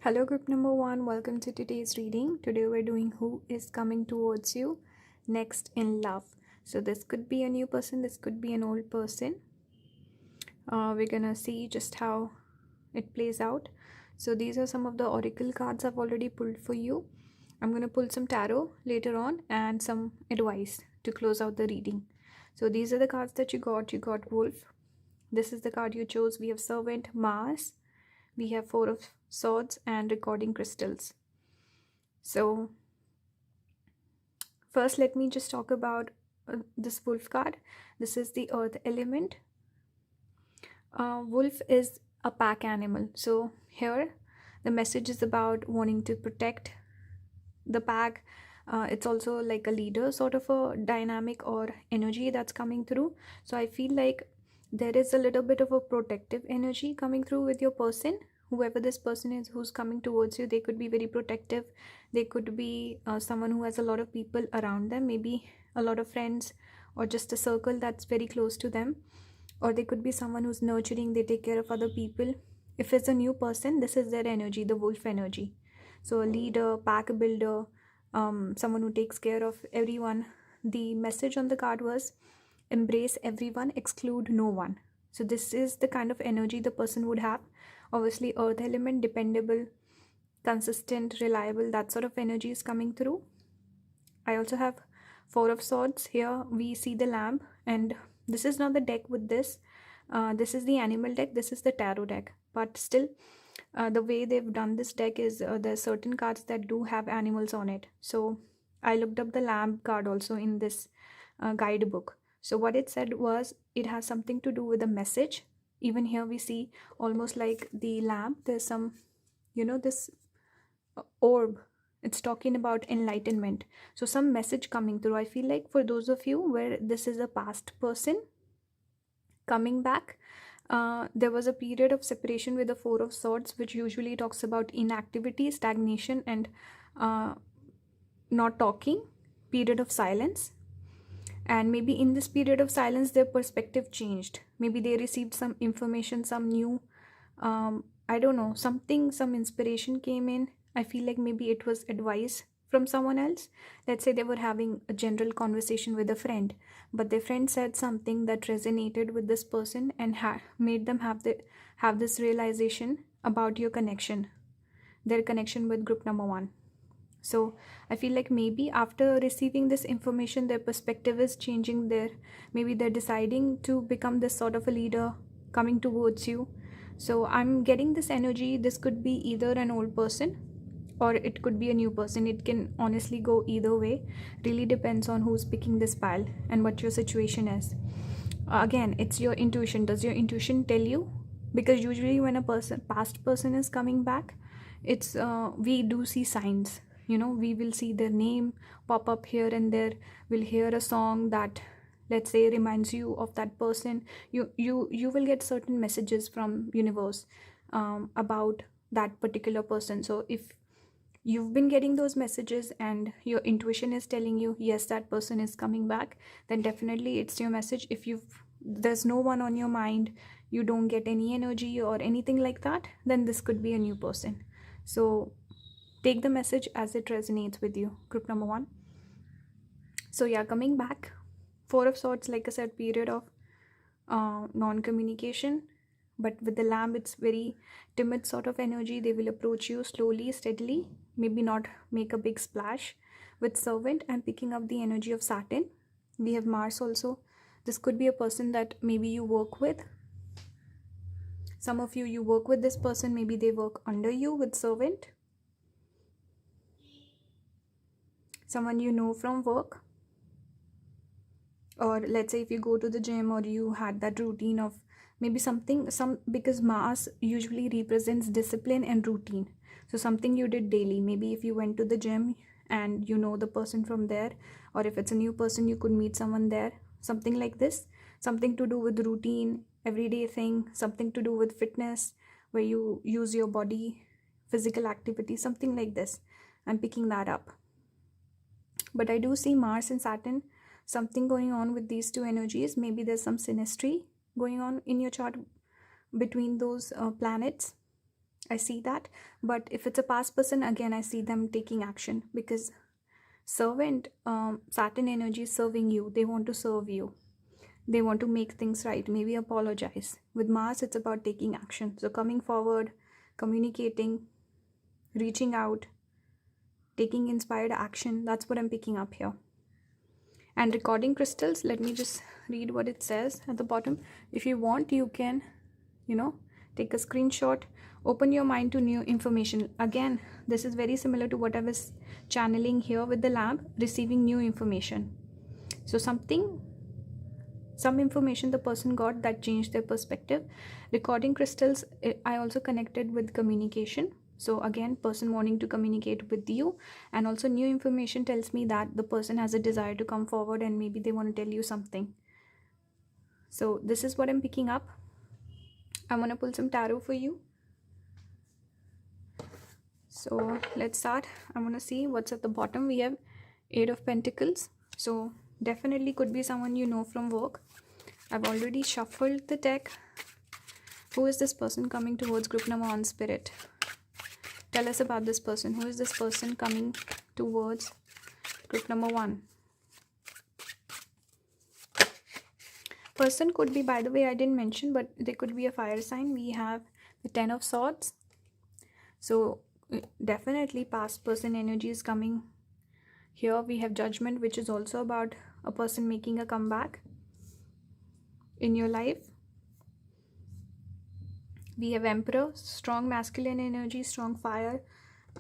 Hello, group number one. Welcome to today's reading. Today we're doing Who is Coming Towards You Next in Love. So, this could be a new person, this could be an old person. We're gonna see just how it plays out. So, these are some of the oracle cards I've already pulled for you. I'm gonna pull some tarot later on and some advice to close out the reading. So, these are the cards that you got. You got Wolf. This is the card you chose. We have Servant, Mars. We have Four of Swords and Recording Crystals. So first let me just talk about this Wolf card. This is the earth element. Wolf is a pack animal. So here the message is about wanting to protect the pack. It's also like a leader sort of a dynamic or energy that's coming through. So I feel like there is a little bit of a protective energy coming through with your person. Whoever this person is who's coming towards you, they could be very protective. They could be someone who has a lot of people around them, maybe a lot of friends or just a circle that's very close to them. Or they could be someone who's nurturing, they take care of other people. If it's a new person, this is their energy, the wolf energy. So a leader, pack builder, someone who takes care of everyone. The message on the card was embrace everyone, exclude no one. So this is the kind of energy the person would have. Obviously earth element, dependable, consistent, reliable, that sort of energy is coming through. I also have Four of Swords. Here we see the lamp, and this is not the deck with this. This is the animal deck, this is the tarot deck, but still the way they've done this deck is there's certain cards that do have animals on it. So I looked up the lamp card also in this guidebook. So what it said was it has something to do with a message. Even here we see almost like the lamp, there's some, this orb. It's talking about enlightenment. So some message coming through. I feel like for those of you where this is a past person coming back, there was a period of separation with the Four of Swords, which usually talks about inactivity, stagnation, and not talking, period of silence. And maybe in this period of silence their perspective changed. Maybe they received some information, some new I don't know, something, some inspiration came in. I feel like maybe it was advice from someone else. Let's say they were having a general conversation with a friend, but their friend said something that resonated with this person and made them have this realization about your connection, their connection with group number one. So I feel like maybe after receiving this information, their perspective is changing. Maybe they're deciding to become this sort of a leader coming towards you. So I'm getting this energy. This could be either an old person or it could be a new person. It can honestly go either way. Really depends on who's picking this pile and what your situation is. Again, it's your intuition. Does your intuition tell you? Because usually when a past person is coming back, it's we do see signs. We will see their name pop up here and there. We'll hear a song that, let's say, reminds you of that person. You will get certain messages from universe about that particular person. So if you've been getting those messages and your intuition is telling you yes, that person is coming back, then definitely it's your message. If there's no one on your mind, you don't get any energy or anything like that, then this could be a new person. So take the message as it resonates with you, group number one. So yeah, coming back, Four of Swords, like I said, period of non-communication. But with the lamb, it's very timid sort of energy. They will approach you slowly, steadily, maybe not make a big splash. With Servant, I'm picking up the energy of Saturn. We have Mars also. This could be a person that maybe you work with. Some of you work with this person, maybe they work under you with Servant. Someone you know from work. Or let's say if you go to the gym or you had that routine of maybe because Mars usually represents discipline and routine. So something you did daily. Maybe if you went to the gym and you know the person from there, or if it's a new person, you could meet someone there. Something like this. Something to do with routine, everyday thing, something to do with fitness, where you use your body, physical activity, something like this. I'm picking that up. But I do see Mars and Saturn, something going on with these two energies. Maybe there's some synastry going on in your chart between those planets. I see that. But if it's a past person, again, I see them taking action, because servant, Saturn energy is serving you. They want to serve you. They want to make things right, maybe apologize. With Mars, it's about taking action. So coming forward, communicating, reaching out, taking inspired action. That's what I'm picking up here. And recording crystals, let me just read what it says at the bottom. If you want, you can, take a screenshot, open your mind to new information. Again, this is very similar to what I was channeling here with the lamp, receiving new information. So some information the person got that changed their perspective. Recording crystals, I also connected with communication. So again, person wanting to communicate with you, and also new information tells me that the person has a desire to come forward and maybe they want to tell you something. So this is what I'm picking up. I'm going to pull some tarot for you. So let's start. I'm going to see what's at the bottom. We have 8 of Pentacles. So definitely could be someone you know from work. I've already shuffled the deck. Who is this person coming towards group number 1, Spirit? Tell us about this person. Who is this person coming towards group number 1? Person could be, by the way, I didn't mention, but they could be a fire sign. We have the 10 of Swords. So definitely past person energy is coming. Here we have Judgment, which is also about a person making a comeback in your life. We have Emperor, strong masculine energy, strong fire.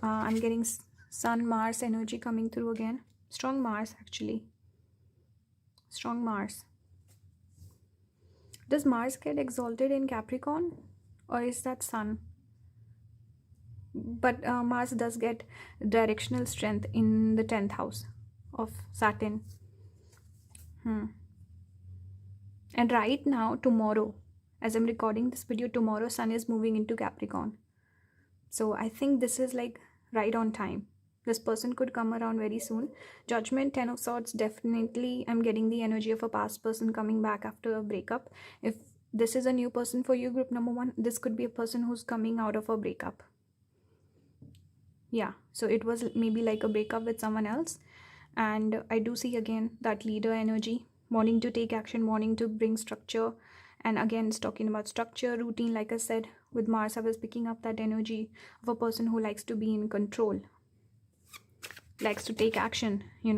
I'm getting Sun, Mars energy coming through again. Strong Mars, actually. Strong Mars. Does Mars get exalted in Capricorn? Or is that Sun? But Mars does get directional strength in the 10th house of Saturn. And right now, tomorrow, as I'm recording this video, tomorrow Sun is moving into Capricorn. So I think this is like right on time. This person could come around very soon. Judgment, 10 of Swords, definitely I'm getting the energy of a past person coming back after a breakup. If this is a new person for you, group number 1, this could be a person who's coming out of a breakup. Yeah, so it was maybe like a breakup with someone else. And I do see again that leader energy, wanting to take action, wanting to bring structure. And again, it's talking about structure, routine. Like I said, with Mars, I was picking up that energy of a person who likes to be in control, likes to take action, They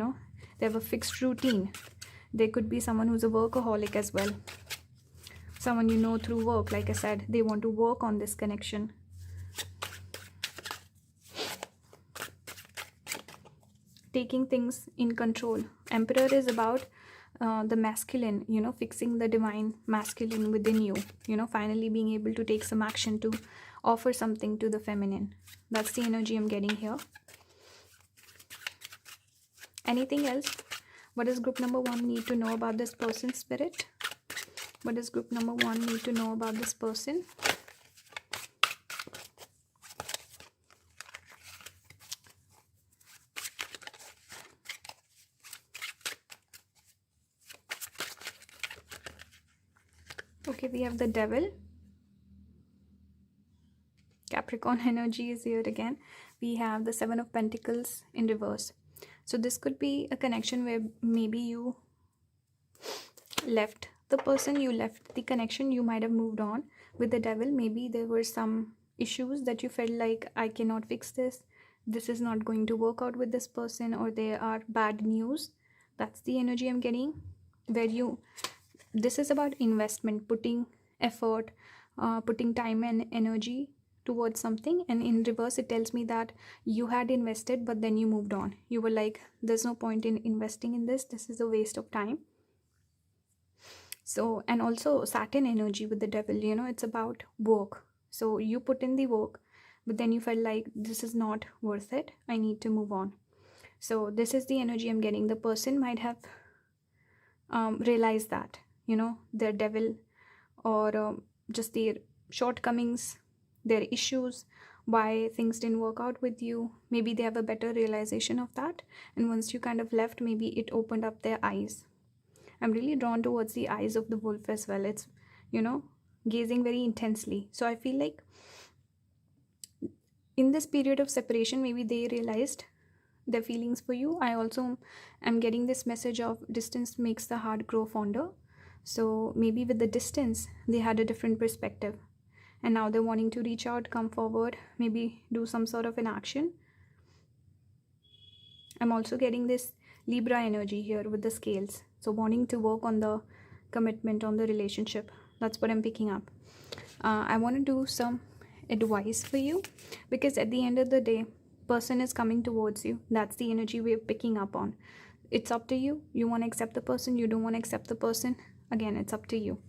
have a fixed routine. There could be someone who's a workaholic as well. Someone through work. Like I said, they want to work on this connection. Taking things in control. Emperor is about the masculine, fixing the divine masculine within you, finally being able to take some action to offer something to the feminine. That's the energy I'm getting here. Anything else? What does group number 1 need to know about this person, Spirit? What does group number 1 need to know about this person? Okay, we have the Devil. Capricorn energy is here again. We have the 7 of Pentacles in reverse. So this could be a connection where maybe you left the person, you left the connection, you might have moved on. With the Devil, maybe there were some issues that you felt like, I cannot fix this. This is not going to work out with this person, or there are bad news. That's the energy I'm getting. This is about investment, putting effort, putting time and energy towards something. And in reverse, it tells me that you had invested, but then you moved on. You were like, there's no point in investing in this. This is a waste of time. So, and also Saturn energy with the Devil, it's about work. So you put in the work, but then you felt like this is not worth it. I need to move on. So this is the energy I'm getting. The person might have realized that, their devil, or just their shortcomings, their issues, why things didn't work out with you. Maybe they have a better realization of that. And once you kind of left, maybe it opened up their eyes. I'm really drawn towards the eyes of the wolf as well. It's, gazing very intensely. So I feel like in this period of separation, maybe they realized their feelings for you. I also am getting this message of distance makes the heart grow fonder. So maybe with the distance, they had a different perspective, and now they're wanting to reach out, come forward, maybe do some sort of an action. I'm also getting this Libra energy here with the scales. So wanting to work on the commitment, on the relationship. That's what I'm picking up. I want to do some advice for you, because at the end of the day, person is coming towards you. That's the energy we're picking up on. It's up to you. You want to accept the person, you don't want to accept the person. Again, it's up to you.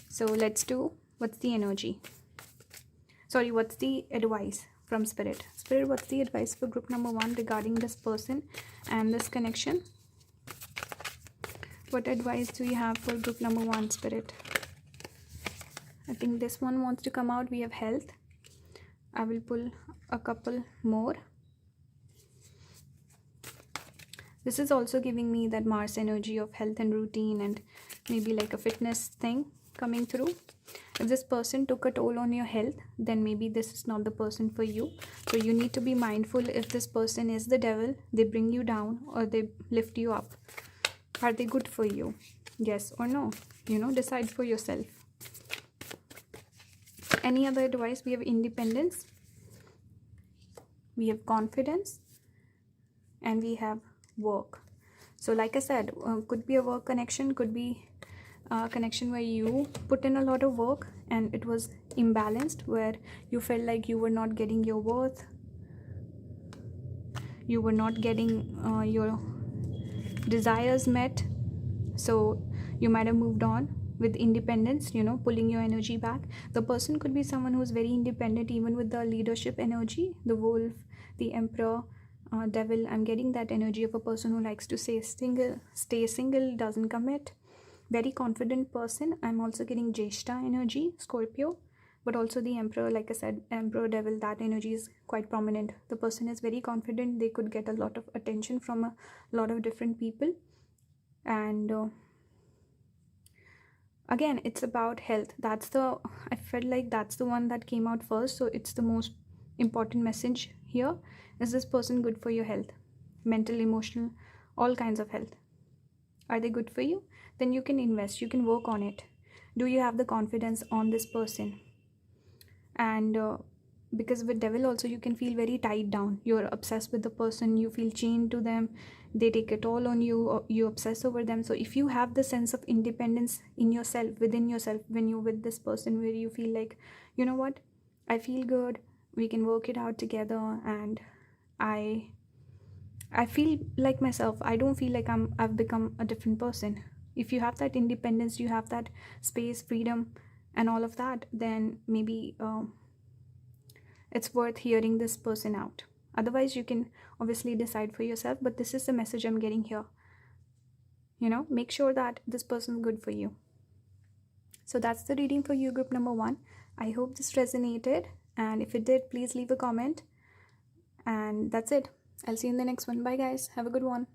So let's do, what's the energy? Sorry, what's the advice from Spirit? Spirit, what's the advice for group number 1 regarding this person and this connection? What advice do you have for group number 1, Spirit? I think this one wants to come out. We have health. I will pull a couple more. This is also giving me that Mars energy of health and routine, and maybe like a fitness thing coming through. If this person took a toll on your health, then maybe this is not the person for you. So you need to be mindful. If this person is the devil, they bring you down or they lift you up. Are they good for you? Yes or no? Decide for yourself. Any other advice? We have independence, we have confidence, and we have work. So like I said, could be a work connection, could be a connection where you put in a lot of work and it was imbalanced, where you felt like you were not getting your worth, you were not getting your desires met. So you might have moved on with independence, pulling your energy back. The person could be someone who's very independent, even with the leadership energy, the wolf, the emperor, devil. I'm getting that energy of a person who likes to stay single, doesn't commit, very confident person. I'm also getting Jeshta energy, Scorpio, but also the emperor. Like I said, emperor, devil, that energy is quite prominent. The person is very confident. They could get a lot of attention from a lot of different people. And again, it's about health. I felt like that's the one that came out first. So it's the most important message here. Is this person good for your health? Mental, emotional, all kinds of health. Are they good for you? Then you can invest, you can work on it. Do you have the confidence on this person? And because with devil also, you can feel very tied down. You're obsessed with the person, you feel chained to them, they take it all on you, or you obsess over them. So if you have the sense of independence in yourself, within yourself, when you're with this person, where you feel like, you know what, I feel good, we can work it out together, and I feel like myself. I don't feel like I've become a different person. If you have that independence, you have that space, freedom, and all of that, then maybe it's worth hearing this person out. Otherwise, you can obviously decide for yourself, but this is the message I'm getting here. Make sure that this person is good for you. So that's the reading for you, group number 1. I hope this resonated, and if it did, please leave a comment. And that's it. I'll see you in the next one. Bye guys, have a good one.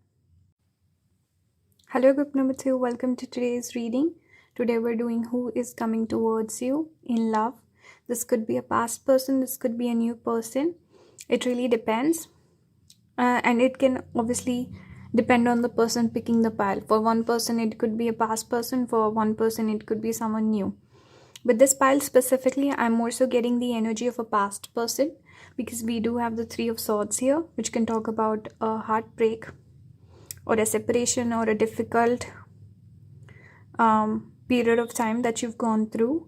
Hello group number 2, welcome to today's reading. Today we're doing who is coming towards you in love. This could be a past person, this could be a new person. It really depends, and it can obviously depend on the person picking the pile. For one person it could be a past person, for one person it could be someone new. With this pile specifically, I'm more so getting the energy of a past person, because we do have the 3 of Swords here, which can talk about a heartbreak or a separation or a difficult period of time that you've gone through.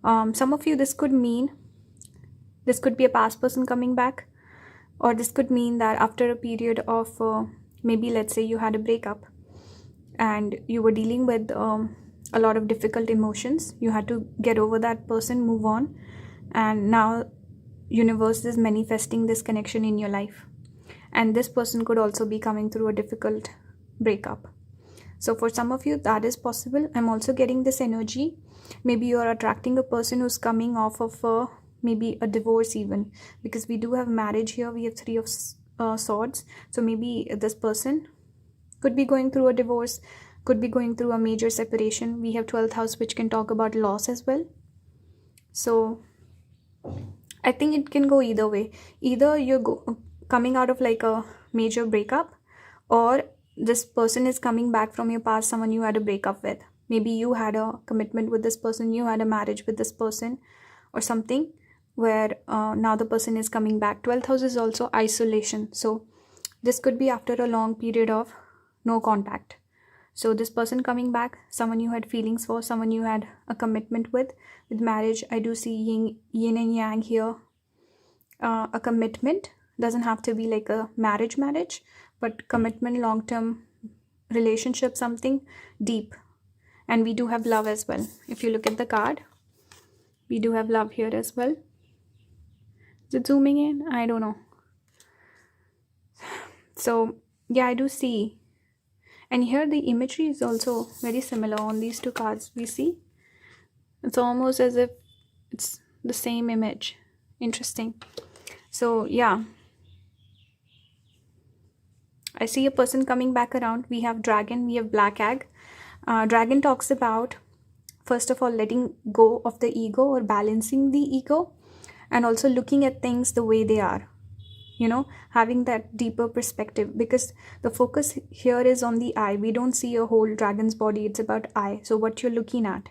Some of you, this could be a past person coming back, or this could mean that after a period of maybe let's say you had a breakup and you were dealing with a lot of difficult emotions. You had to get over that person, move on, and now universe is manifesting this connection in your life, and this person could also be coming through a difficult breakup. So for some of you, that is possible. I'm also getting this energy. Maybe you are attracting a person who's coming off of maybe a divorce even, because we do have marriage here. We have 3 of Swords. So maybe this person could be going through a divorce, could be going through a major separation. We have 12th house, which can talk about loss as well. So I think it can go either way. Either coming out of like a major breakup, or this person is coming back from your past, someone you had a breakup with. Maybe you had a commitment with this person, you had a marriage with this person, or something, where now the person is coming back. 12th house is also isolation. So this could be after a long period of no contact. So this person coming back, someone you had feelings for, someone you had a commitment with. With marriage, I do see yin and yang here. A commitment doesn't have to be like a marriage, but commitment, long-term relationship, something deep. And we do have love as well. If you look at the card, we do have love here as well. Is it zooming in? I don't know. So yeah, I do see. And here the imagery is also very similar on these two cards. We see it's almost as if it's the same image. Interesting. So yeah, I see a person coming back around. We have dragon, we have black egg. Dragon talks about, first of all, letting go of the ego or balancing the ego, and also looking at things the way they are, having that deeper perspective, because the focus here is on the eye. We don't see a whole dragon's body, it's about eye. So what you're looking at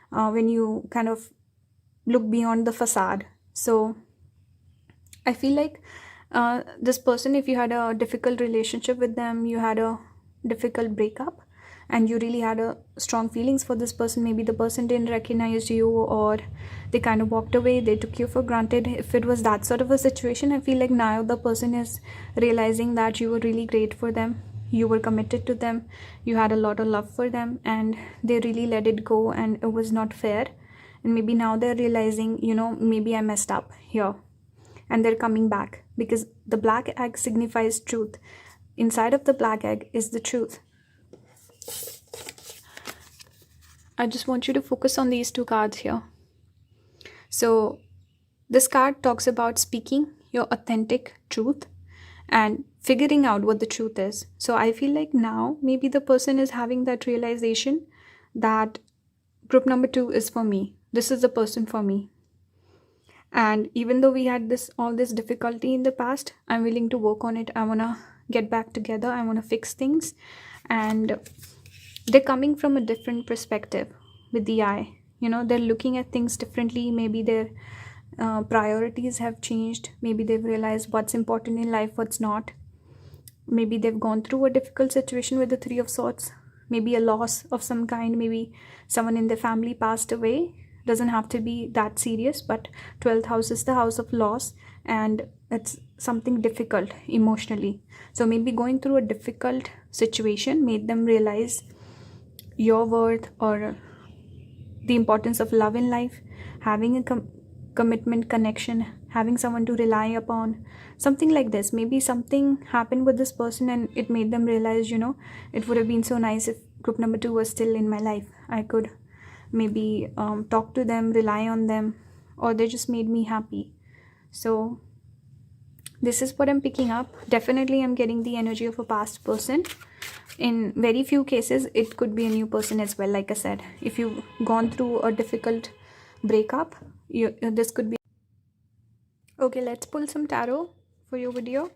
when you kind of look beyond the facade. So I feel like this person, if you had a difficult relationship with them, you had a difficult breakup, and you really had a strong feelings for this person, maybe the person didn't recognize you, or they kind of walked away, they took you for granted. If it was that sort of a situation, I feel like now the person is realizing that you were really great for them, you were committed to them, you had a lot of love for them, and they really let it go, and it was not fair. And maybe now they're realizing, maybe I messed up here, and they're coming back, because the black egg signifies truth. Inside of the black egg is the truth. I just want you to focus on these two cards here. So this card talks about speaking your authentic truth and figuring out what the truth is. So I feel like now maybe the person is having that realization that group number 2 is for me. This is the person for me. And even though we had all this difficulty in the past, I'm willing to work on it. I want to get back together. I want to fix things. And they're coming from a different perspective with the eye. They're looking at things differently. Maybe their priorities have changed. Maybe they've realized what's important in life, what's not. Maybe they've gone through a difficult situation with the 3 of Swords. Maybe a loss of some kind. Maybe someone in their family passed away. Doesn't have to be that serious, but 12th house is the house of loss, and it's something difficult emotionally. So maybe going through a difficult situation made them realize your worth, or the importance of love in life, having a commitment, connection, having someone to rely upon, something like this. Maybe something happened with this person and it made them realize, it would have been so nice if group number 2 was still in my life. I could maybe talk to them, rely on them, or they just made me happy. So this is what I'm picking up. Definitely I'm getting the energy of a past person. In very few cases it could be a new person as well. Like I said, if you've gone through a difficult breakup, this could be. Okay, let's pull some tarot for your video.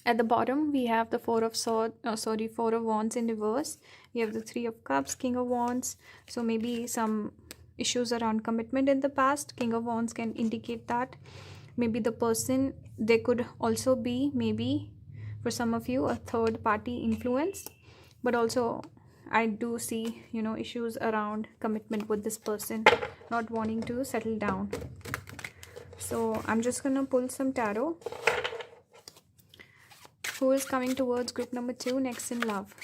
At the bottom we have the 4 of Wands in reverse. We have the 3 of Cups, King of Wands. So maybe some issues around commitment in the past. King of Wands can indicate that. Maybe the person, they could also be, maybe for some of you, a third party influence. But also I do see, issues around commitment with this person, not wanting to settle down. So I'm just gonna pull some tarot. Who is coming towards group number 2 next in love?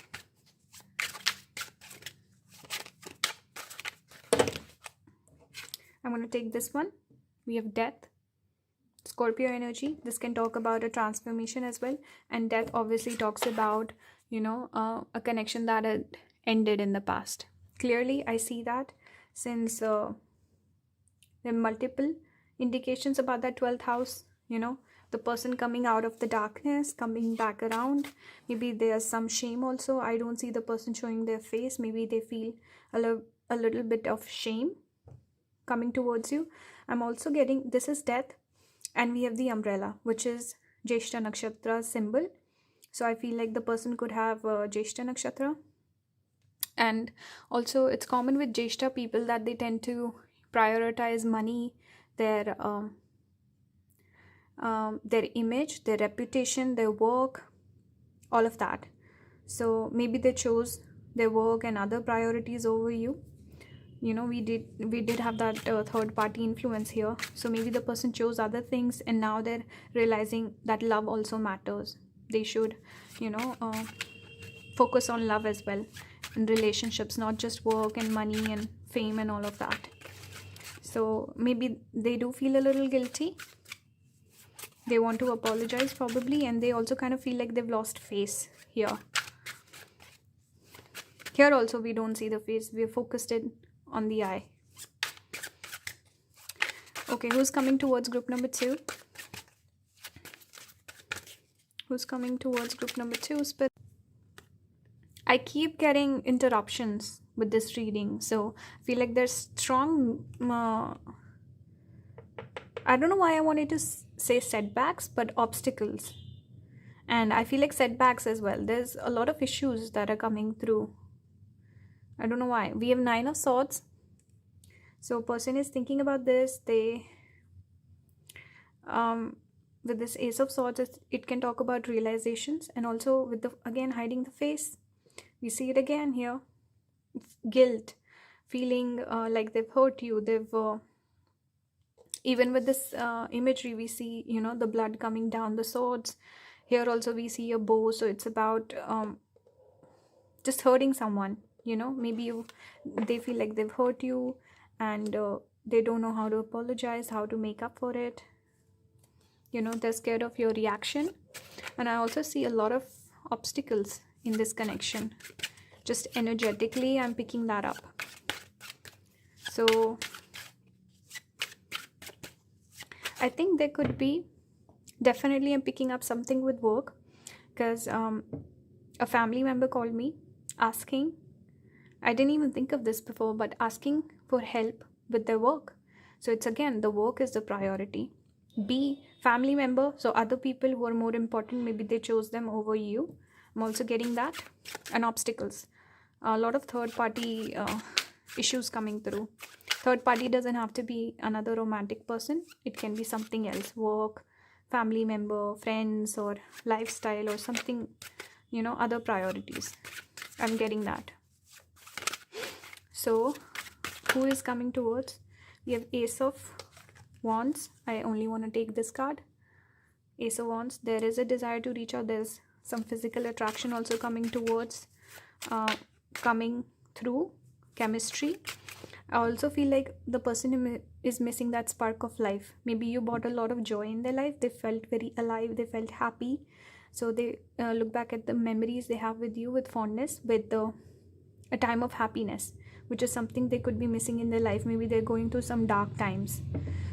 I'm going to take this one. We have death, Scorpio energy. This can talk about a transformation as well. And death obviously talks about, a connection that had ended in the past. Clearly, I see that, since there are multiple indications about that 12th house, the person coming out of the darkness, coming back around. Maybe there's some shame also. I don't see the person showing their face. Maybe they feel a little bit of shame coming towards you. I'm also getting this is death, and we have the umbrella, which is Jeshta Nakshatra symbol. So I feel like the person could have Jeshta Nakshatra. And also, it's common with Jeshta people that they tend to prioritize money, their image, their reputation, their work, all of that. So maybe they chose their work and other priorities over you. We did have that third party influence here. So maybe the person chose other things, and now they're realizing that love also matters. They should focus on love as well in relationships, not just work and money and fame and all of that. So maybe they do feel a little guilty. They want to apologize probably, and they also kind of feel like they've lost face here. Here also we don't see the face, we're focused in on the eye. Okay, who's coming towards group number 2? Who's coming towards group number 2? Spirit. I keep getting interruptions with this reading, so I feel like there's strong I don't know why I wanted to say setbacks, but obstacles. And I feel like setbacks as well. There's a lot of issues that are coming through. I don't know why. We have 9 of Swords. So a person is thinking about this. They with this Ace of Swords, it can talk about realizations, and also with the again hiding the face. We see it again here. Guilt, feeling like they've hurt you. They've even with this imagery, we see the blood coming down the swords. Here also we see a bow, so it's about just hurting someone. Maybe they feel like they've hurt you, and they don't know how to apologize, how to make up for it. They're scared of your reaction. And I also see a lot of obstacles in this connection. Just energetically, I'm picking that up. So I think there could be, definitely I'm picking up something with work, because a family member called me asking, I didn't even think of this before, but asking for help with their work. So it's again, the work is the priority. B, family member, so other people who are more important, maybe they chose them over you. I'm also getting that. And obstacles, a lot of third party issues coming through. Third party doesn't have to be another romantic person. It can be something else, work, family member, friends, or lifestyle, or something, other priorities. I'm getting that. So who is coming towards? We have Ace of Wands. I only want to take this card. Ace of Wands. There is a desire to reach out. There's some physical attraction also coming towards, coming through chemistry. I also feel like the person is missing that spark of life. Maybe you brought a lot of joy in their life. They felt very alive. They felt happy. So they look back at the memories they have with you with fondness, with a time of happiness, which is something they could be missing in their life. Maybe they're going through some dark times.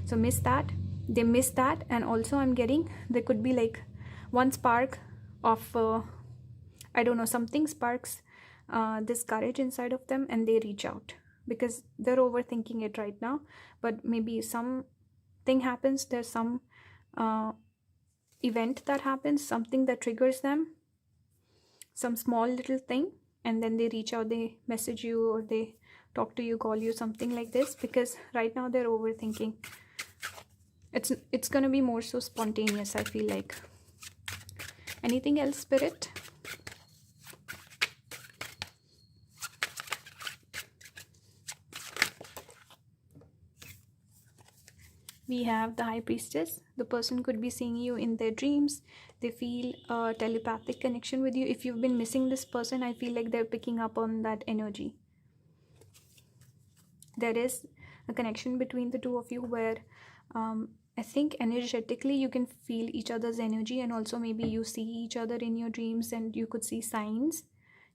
So miss that. They miss that. And also I'm getting, there could be like one spark of, I don't know, something sparks this courage inside of them, and they reach out. Because they're overthinking it right now, but maybe something happens, there's some event that happens, something that triggers them, some small little thing, and then they reach out, they message you, or they talk to you, call you, something like this, because right now they're overthinking. It's gonna be more so spontaneous, I feel like. Anything else, Spirit? We have the High Priestess. The person could be seeing you in their dreams. They feel a telepathic connection with you. If you've been missing this person, I feel like they're picking up on that energy. There is a connection between the two of you where I think energetically you can feel each other's energy, and also maybe you see each other in your dreams and you could see signs.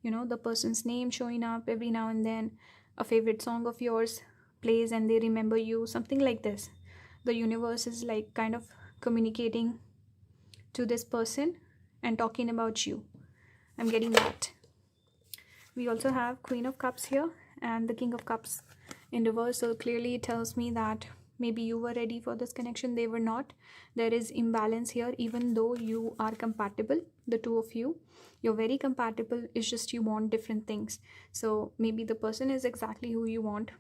The person's name showing up every now and then. A favorite song of yours plays and they remember you. Something like this. The universe is like kind of communicating to this person and talking about you. I'm getting that. We also have Queen of Cups here, and the King of Cups in reverse. So clearly it tells me that maybe you were ready for this connection, they were not. There is imbalance here, even though you are compatible, the two of you, you're very compatible. It's just you want different things. So maybe the person is exactly who you want,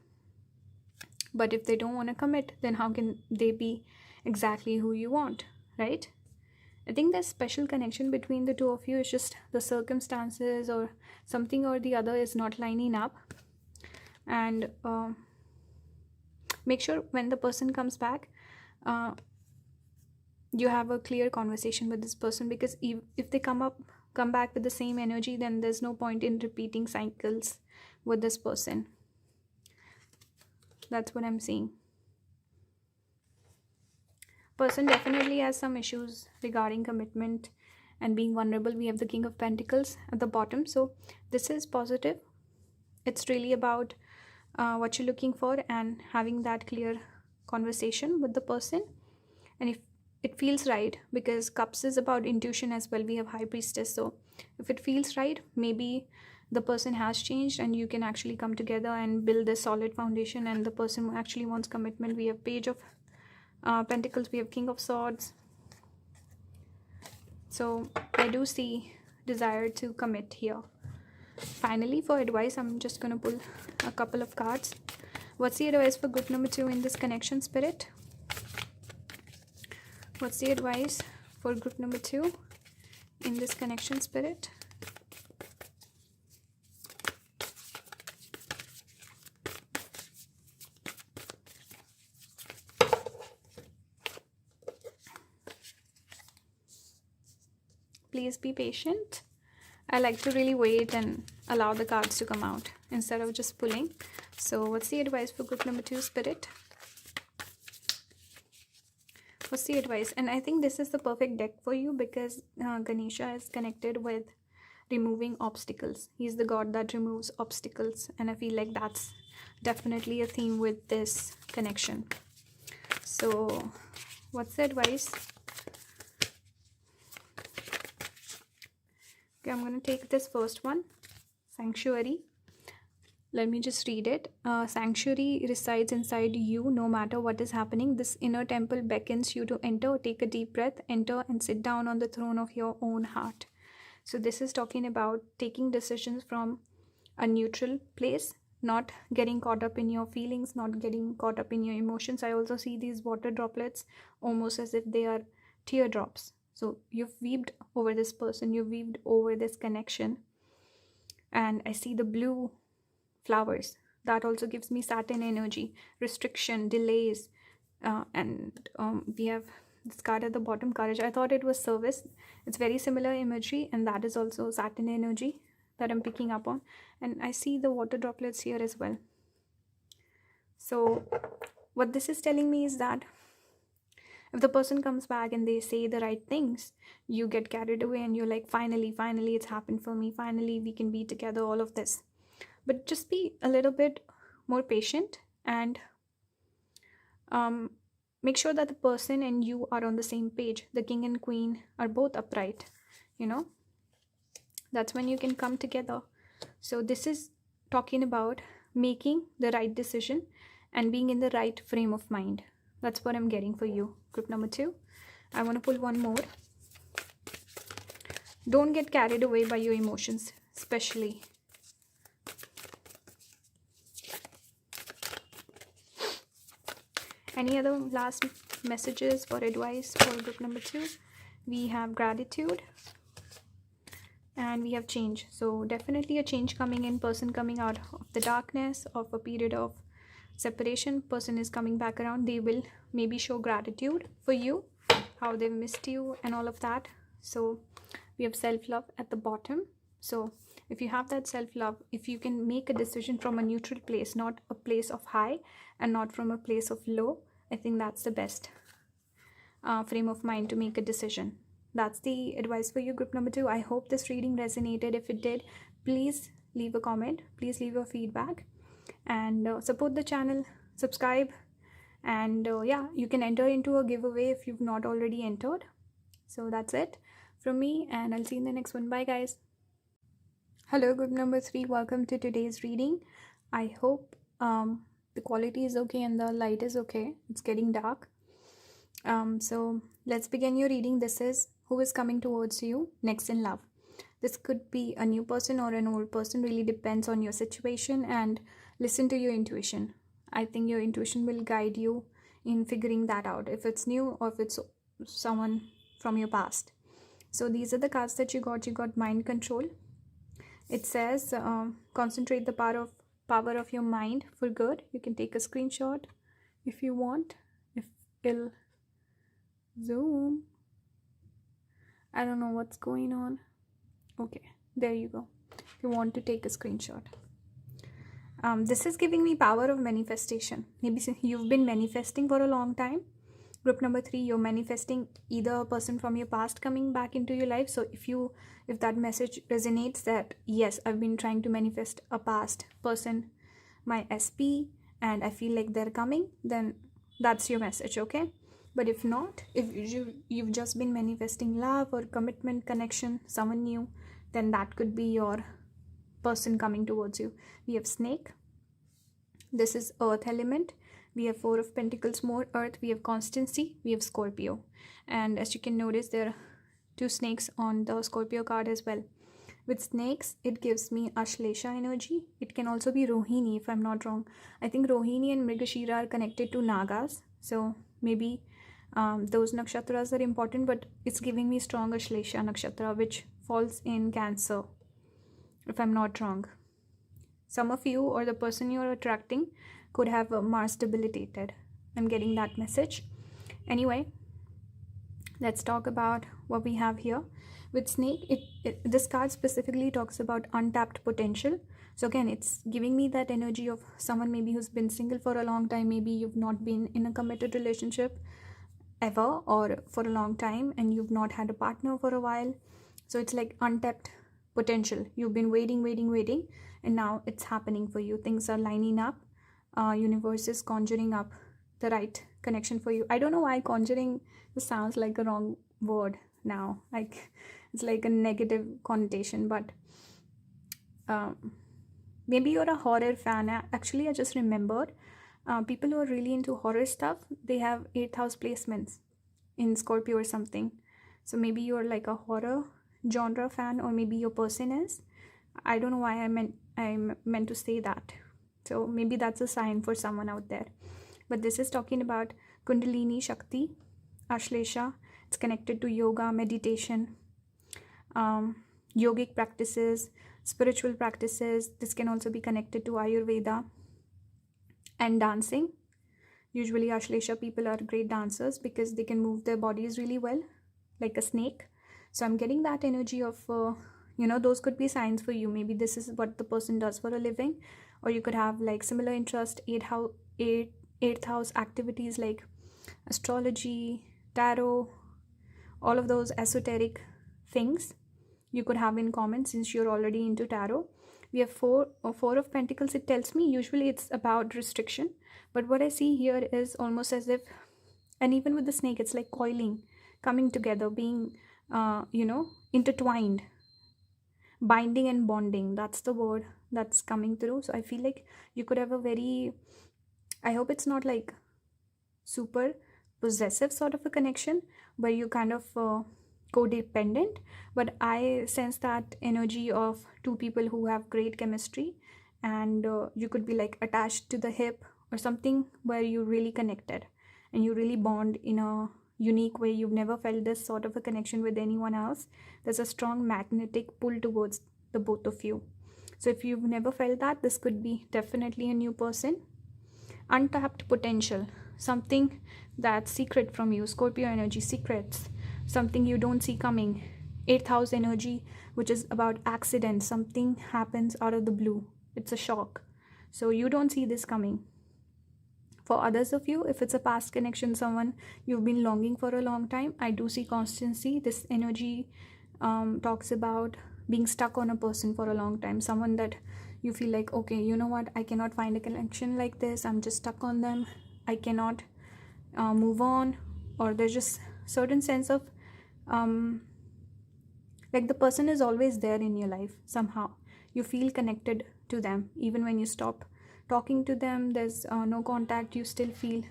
but if they don't want to commit, then how can they be exactly who you want, right? I think there's special connection between the two of you. It's just the circumstances or something or the other is not lining up. And make sure when the person comes back, you have a clear conversation with this person, because if they come back with the same energy, then there's no point in repeating cycles with this person. That's what I'm seeing. Person definitely has some issues regarding commitment and being vulnerable. We have the King of Pentacles at the bottom, so this is positive. It's really about what you're looking for and having that clear conversation with the person. And if it feels right, because Cups is about intuition as well, we have High Priestess, so if it feels right, maybe the person has changed and you can actually come together and build this solid foundation, and the person who actually wants commitment. We have Page of Pentacles, we have King of Swords. So I do see desire to commit here. Finally, for advice, I'm just going to pull a couple of cards. What's the advice for group number 2 in this connection, Spirit? What's the advice for group number 2 in this connection, Spirit? Please be patient. I like to really wait and allow the cards to come out instead of just pulling. So what's the advice for group number 2, Spirit? What's the advice? And I think this is the perfect deck for you, because Ganesha is connected with removing obstacles. He's the god that removes obstacles, and I feel like that's definitely a theme with this connection. So what's the advice? Okay, I'm going to take this first one, Sanctuary. Let me just read it. Sanctuary resides inside you no matter what is happening. This inner temple beckons you to enter. Take a deep breath, enter, and sit down on the throne of your own heart. So this is talking about taking decisions from a neutral place, not getting caught up in your feelings, not getting caught up in your emotions. I also see these water droplets almost as if they are teardrops. So you've weaved over this person, you've weaved over this connection. And I see the blue flowers. That also gives me Saturn energy, restriction, delays. And we have this card at the bottom, Courage. I thought it was service. It's very similar imagery, and that is also Saturn energy that I'm picking up on. And I see the water droplets here as well. So what this is telling me is that if the person comes back and they say the right things, you get carried away and you're like, finally, it's happened for me. Finally, we can be together, all of this. But just be a little bit more patient and make sure that the person and you are on the same page. The king and queen are both upright, you know. That's when you can come together. So this is talking about making the right decision and being in the right frame of mind. That's what I'm getting for you, group number 2. I want to pull one more. Don't get carried away by your emotions, especially. Any other last messages or advice for group number 2? We have gratitude and we have change. So definitely a change coming in, person coming out of the darkness of a period of separation. Person is coming back around. They will maybe show gratitude for you, how they missed you and all of that. So we have self-love at the bottom. So if you have that self-love, if you can make a decision from a neutral place, not a place of high and not from a place of low, I think that's the best frame of mind to make a decision. That's the advice for you, group number 2. I hope this reading resonated. If it did, please leave a comment, please leave your feedback, and support the channel, subscribe, and yeah, you can enter into a giveaway if you've not already entered. So that's it from me, and I'll see you in the next one. Bye guys. Hello, group number 3, welcome to today's reading. I hope the quality is okay and the light is okay. It's getting dark. So let's begin your reading. This is who is coming towards you next in love. This could be a new person or an old person, really depends on your situation, and listen to your intuition. I think your intuition will guide you in figuring that out, if it's new or if it's someone from your past. So these are the cards that you got. You got mind control. It says concentrate the power of your mind for good. You can take a screenshot if you want. If it'll zoom, I don't know what's going on. Okay, there you go. If you want to take a screenshot. This is giving me power of manifestation. Maybe you've been manifesting for a long time. Group number 3, you're manifesting either a person from your past coming back into your life. So if that message resonates, that yes, I've been trying to manifest a past person, my SP, and I feel like they're coming, then that's your message, okay? But if not, if you've just been manifesting love or commitment, connection, someone new, then that could be your person coming towards you. We have snake. This is earth element. We have 4 of pentacles, more earth. We have constancy. We have Scorpio. And as you can notice, there are 2 snakes on the Scorpio card as well. With snakes, it gives me Ashlesha energy. It can also be Rohini, if I'm not wrong. I think Rohini and Mrigashira are connected to Nagas. So maybe those nakshatras are important, but it's giving me strong Ashlesha nakshatra, which falls in Cancer, if I'm not wrong. Some of you or the person you're attracting could have Mars debilitated. I'm getting that message. Anyway, let's talk about what we have here. With snake, this card specifically talks about untapped potential. So again, it's giving me that energy of someone maybe who's been single for a long time. Maybe you've not been in a committed relationship ever or for a long time, and you've not had a partner for a while. So it's like untapped potential. You've been waiting, and now it's happening for you. Things are lining up. Universe is conjuring up the right connection for you. I don't know why conjuring sounds like a wrong word now. Like it's like a negative connotation, but maybe you're a horror fan. Actually, I just remembered people who are really into horror stuff, they have 8th house placements in Scorpio or something. So maybe you're like a horror genre fan, or maybe your person is. I don't know why I meant to say that. So maybe that's a sign for someone out there. But this is talking about Kundalini Shakti, Ashlesha. It's connected to yoga, meditation, yogic practices, spiritual practices. This can also be connected to Ayurveda and dancing. Usually Ashlesha people are great dancers because they can move their bodies really well, like a snake. So I'm getting that energy of those could be signs for you. Maybe this is what the person does for a living, or you could have like similar interest, 8th house activities like astrology, tarot, all of those esoteric things you could have in common since you're already into tarot. We have 4 of pentacles. It tells me usually it's about restriction, but what I see here is almost as if, and even with the snake, it's like coiling, coming together, being intertwined, binding and bonding. That's the word that's coming through. So I feel like you could have a very, I hope it's not like super possessive sort of a connection where you kind of codependent, but I sense that energy of 2 people who have great chemistry, and you could be like attached to the hip or something where you really connected and you really bond in a unique way. You've never felt this sort of a connection with anyone else. There's a strong magnetic pull towards the both of you. So if you've never felt that, this could be definitely a new person. Untapped potential, something that's secret from you. Scorpio energy, secrets, something you don't see coming. 8th house energy, which is about accidents. Something happens out of the blue. It's a shock. So you don't see this coming. For others of you, if it's a past connection, someone you've been longing for a long time, I do see constancy. This energy talks about being stuck on a person for a long time. Someone that you feel like, okay, you know what, I cannot find a connection like this. I'm just stuck on them. I cannot move on. Or there's just certain sense of like the person is always there in your life somehow. You feel connected to them even when you stop talking to them, there's no contact, you still feel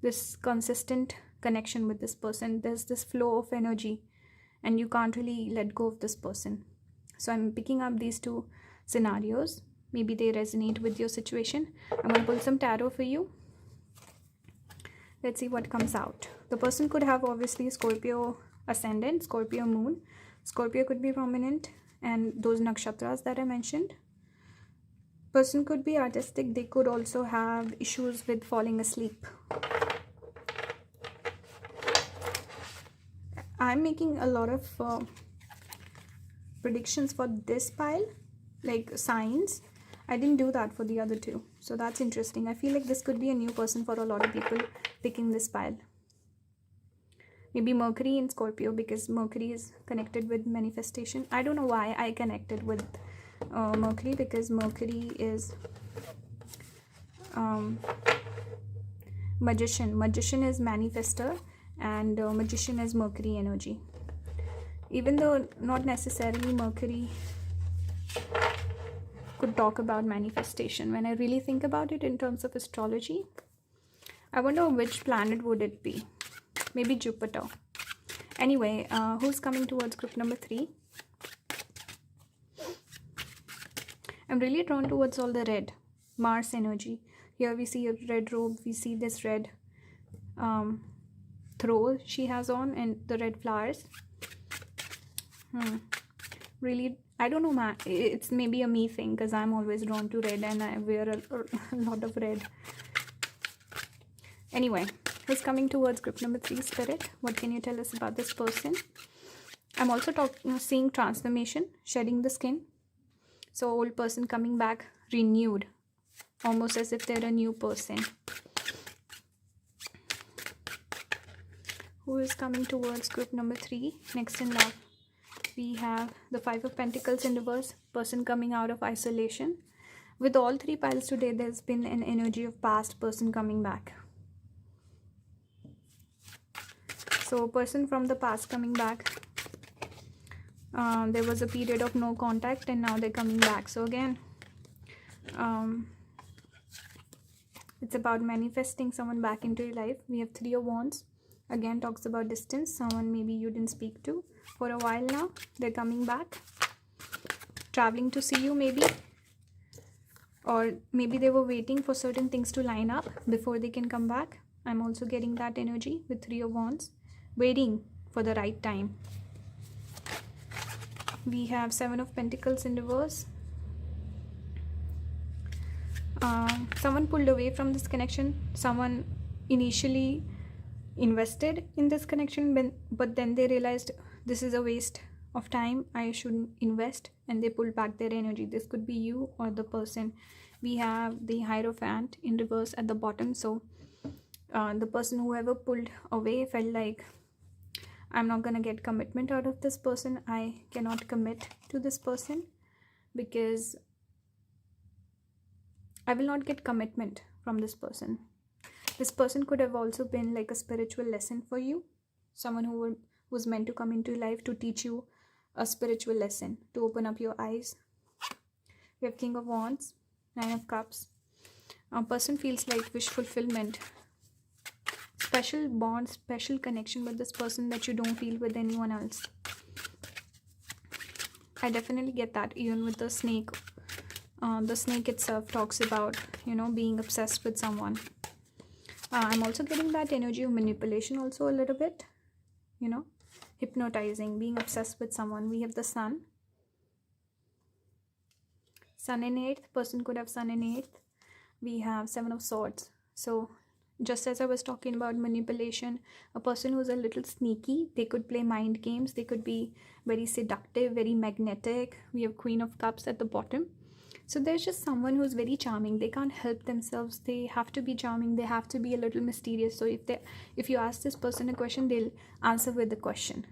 this consistent connection with this person. There's this flow of energy and you can't really let go of this person. So I'm picking up these two scenarios. Maybe they resonate with your situation. I'm going to pull some tarot for you. Let's see what comes out. The person could have obviously Scorpio ascendant, Scorpio moon. Scorpio could be prominent, and those nakshatras that I mentioned. Person could be artistic. They could also have issues with falling asleep. I'm making a lot of predictions for this pile, like signs. I didn't do that for the other two, so that's interesting. I feel like this could be a new person for a lot of people picking this pile. Maybe Mercury in Scorpio, because Mercury is connected with manifestation. I don't know why I connected with Mercury, because Mercury is magician. Magician is manifester, and magician is Mercury energy. Even though not necessarily Mercury could talk about manifestation, when I really think about it in terms of astrology, I wonder which planet would it be. Maybe Jupiter. Anyway, who's coming towards group number 3? I'm really drawn towards all the red, Mars energy. Here we see a red robe, we see this red throw she has on, and the red flowers. Really, I don't know, it's maybe a me thing, because I'm always drawn to red and I wear a lot of red. Anyway, who's coming towards group number 3, Spirit? What can you tell us about this person? I'm also seeing transformation, shedding the skin. So old person coming back renewed, almost as if they're a new person. Who is coming towards group number 3? Next in love, we have the 5 of Pentacles in reverse, person coming out of isolation. With all 3 piles today, there's been an energy of past person coming back. So person from the past coming back. There was a period of no contact and now they're coming back. So again, it's about manifesting someone back into your life. We have 3 of Wands. Again, talks about distance. Someone maybe you didn't speak to for a while now. They're coming back. Traveling to see you maybe. Or maybe they were waiting for certain things to line up before they can come back. I'm also getting that energy with 3 of Wands. Waiting for the right time. We have 7 of Pentacles in reverse. Someone pulled away from this connection. Someone initially invested in this connection, but then they realized this is a waste of time, I shouldn't invest, and they pulled back their energy. This could be you or the person. We have the Hierophant in reverse at the bottom. So the person, whoever pulled away, felt like, I'm not gonna get commitment out of this person. I cannot commit to this person because I will not get commitment from this person. This person could have also been like a spiritual lesson for you. Someone who was meant to come into your life to teach you a spiritual lesson, to open up your eyes. We have King of Wands, 9 of Cups. A person feels like wish fulfillment. Special bond, special connection with this person that you don't feel with anyone else. I definitely get that, even with the snake. The snake itself talks about, being obsessed with someone. I'm also getting that energy of manipulation also a little bit. Hypnotizing, being obsessed with someone. We have the Sun. Sun in 8th. Person could have Sun in 8th. We have 7 of Swords. So just as I was talking about manipulation, a person who's a little sneaky, they could play mind games. They could be very seductive, very magnetic. We have Queen of Cups at the bottom. So there's just someone who's very charming. They can't help themselves. They have to be charming. They have to be a little mysterious. So if you ask this person a question, they'll answer with the question.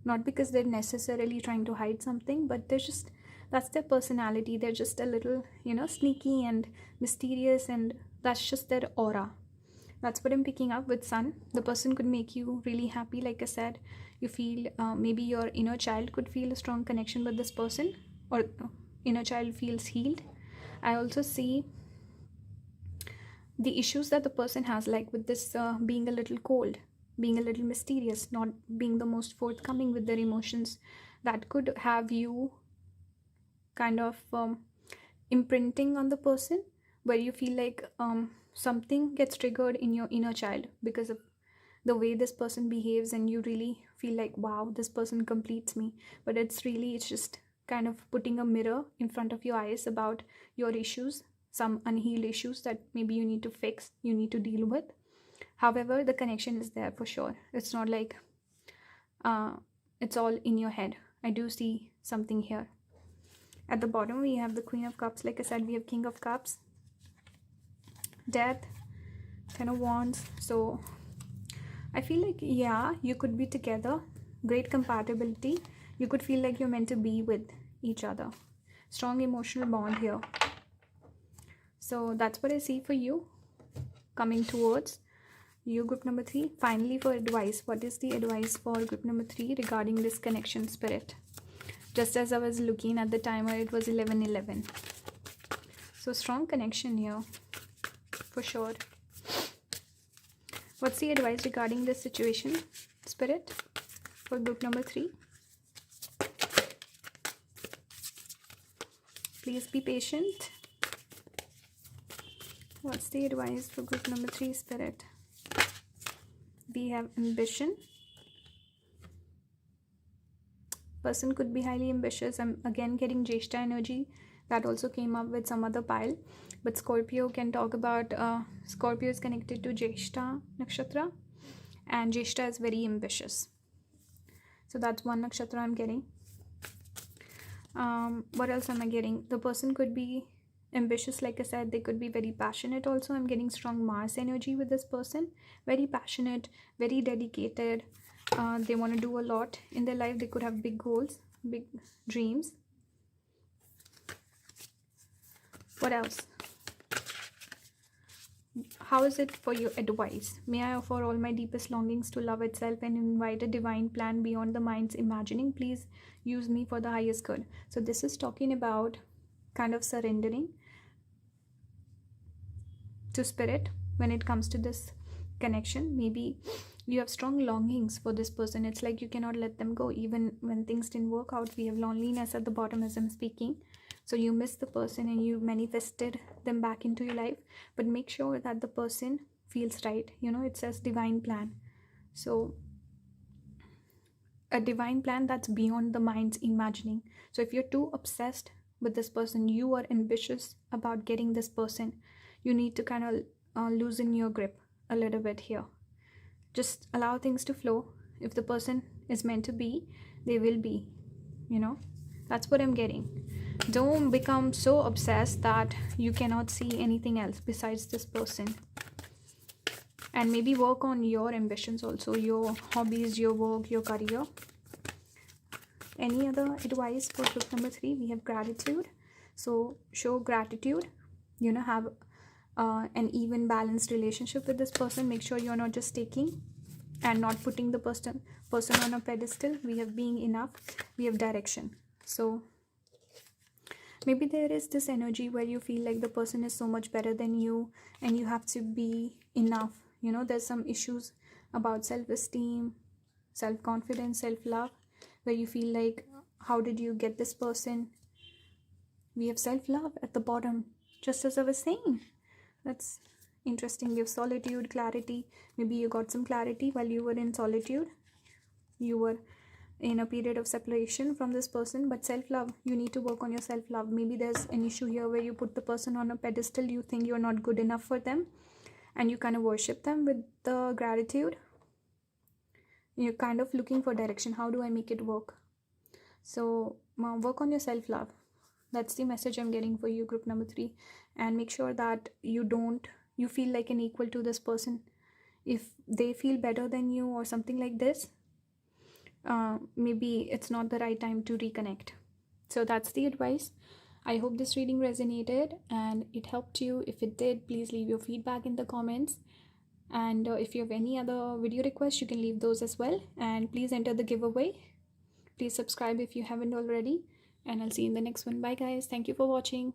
Not because they're necessarily trying to hide something, but that's their personality. They're just a little, sneaky and mysterious, and that's just their aura. That's what I'm picking up with Sun. The person could make you really happy. Like I said, you feel maybe your inner child could feel a strong connection with this person, or inner child feels healed. I also see the issues that the person has, like with this being a little cold, being a little mysterious, not being the most forthcoming with their emotions, that could have you kind of imprinting on the person, where you feel like something gets triggered in your inner child because of the way this person behaves, and you really feel like, wow, this person completes me. But it's just kind of putting a mirror in front of your eyes about your issues, some unhealed issues that maybe you need to fix, you need to deal with. However, the connection is there for sure. It's not like it's all in your head. I do see something here. At the bottom we have the Queen of Cups. Like I said, we have King of Cups, Death, Ten of Wands. So I feel like, yeah, you could be together, great compatibility. You could feel like you're meant to be with each other. Strong emotional bond here. So that's what I see for you coming towards you, group number 3. Finally, for advice, what is the advice for group number 3 regarding this connection, Spirit? Just as I was looking at the timer, it was 11:11. So strong connection here for sure. What's the advice regarding this situation, Spirit, for group number 3? Please be patient. What's the advice for group number 3, Spirit? We have ambition. Person could be highly ambitious. I'm again getting Jeshta energy. That also came up with some other pile. But Scorpio can talk about, Scorpio is connected to Jeshta nakshatra, and Jeshta is very ambitious. So that's one nakshatra I'm getting. What else am I getting? The person could be ambitious, like I said. They could be very passionate also. I'm getting strong Mars energy with this person. Very passionate, very dedicated. They want to do a lot in their life. They could have big goals, big dreams. What else? How is it for your advice? May I offer all my deepest longings to love itself and invite a divine plan beyond the mind's imagining? Please use me for the highest good. So this is talking about kind of surrendering to Spirit when it comes to this connection. Maybe you have strong longings for this person. It's like you cannot let them go. Even when things didn't work out, we have loneliness at the bottom as I'm speaking. So you miss the person and you manifested them back into your life. But make sure that the person feels right. You know, it says divine plan. So a divine plan that's beyond the mind's imagining. So if you're too obsessed with this person, you are ambitious about getting this person, you need to kind of loosen your grip a little bit here. Just allow things to flow. If the person is meant to be, they will be, you know. That's what I'm getting. Don't become so obsessed that you cannot see anything else besides this person. And maybe work on your ambitions also, your hobbies, your work, your career. Any other advice for group number 3? We have gratitude. So show gratitude, you know, have an even balanced relationship with this person. Make sure you're not just taking and not putting the person on a pedestal. We have being enough. We have direction. So maybe there is this energy where you feel like the person is so much better than you and you have to be enough. You know, there's some issues about self-esteem, self-confidence, self-love, where you feel like, how did you get this person? We have self-love at the bottom, just as I was saying. That's interesting. You have solitude, clarity. Maybe you got some clarity while you were in solitude. You were in a period of separation from this person. But self-love, you need to work on your self-love. Maybe there's an issue here where you put the person on a pedestal. You think you're not good enough for them, and you kind of worship them with the gratitude. You're kind of looking for direction. How do I make it work? So work on your self-love. That's the message I'm getting for you, group number 3. And make sure that you feel like an equal to this person. If they feel better than you or something like this, maybe it's not the right time to reconnect. So that's the advice. I hope this reading resonated and it helped you. If it did, please leave your feedback in the comments. And if you have any other video requests, you can leave those as well. And please enter the giveaway. Please subscribe if you haven't already. And I'll see you in the next one. Bye guys. Thank you for watching.